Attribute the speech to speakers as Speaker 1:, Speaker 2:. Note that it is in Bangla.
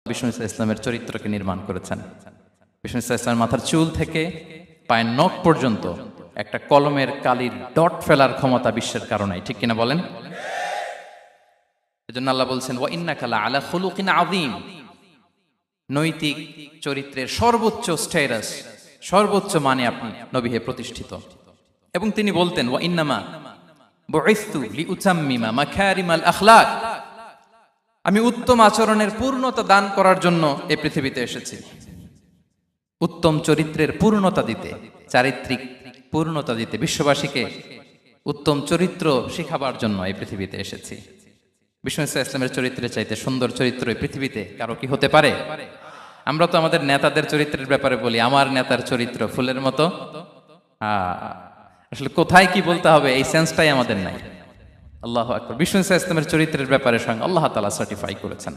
Speaker 1: বিষ্ণু ইসলামের চরিত্রকে নির্মাণ করেছেন। বিষ্ণু ইসলামের মাথার চুল থেকে পায়ের নখ পর্যন্ত একটা কলমের কালির ডট ফেলার ক্ষমতা বিশ্বের কারণে, ঠিক কিনা বলেন? এজন্য আল্লাহ বলছেন ওয়া ইন্নাকা লাআলা খুলুকিন আযীম, নৈতিক চরিত্রের সর্বোচ্চ স্ট্যাটাস, সর্বোচ্চ মানে আপনি নবী হয়ে প্রতিষ্ঠিত। এবং তিনি বলতেন ওয়া ইন্নামা বুইসতু লিউতাম্মিমা মাকারিমাল আখলাক, আমি উত্তম আচরণের পূর্ণতা দান করার জন্য এই পৃথিবীতে এসেছি, উত্তম চরিত্রের পূর্ণতা দিতে, চারিত্রিক পূর্ণতা দিতে, বিশ্ববাসীকে উত্তম চরিত্র শেখাবার জন্য এই পৃথিবীতে এসেছি। বিষ্ণু ইসলামের চরিত্রের চাইতে সুন্দর চরিত্র এই পৃথিবীতে কারো কি হতে পারে? আমরা তো আমাদের নেতাদের চরিত্রের ব্যাপারে বলি আমার নেতার চরিত্র ফুলের মতো। আসলে কোথায় কি বলতে হবে এই সেন্সটাই আমাদের নাই। আল্লাহু আকবার। বিষ্ণু ইসলামের চরিত্রের ব্যাপারে স্বয়ং আল্লাহ তাআলা সার্টিফাই করেছেন।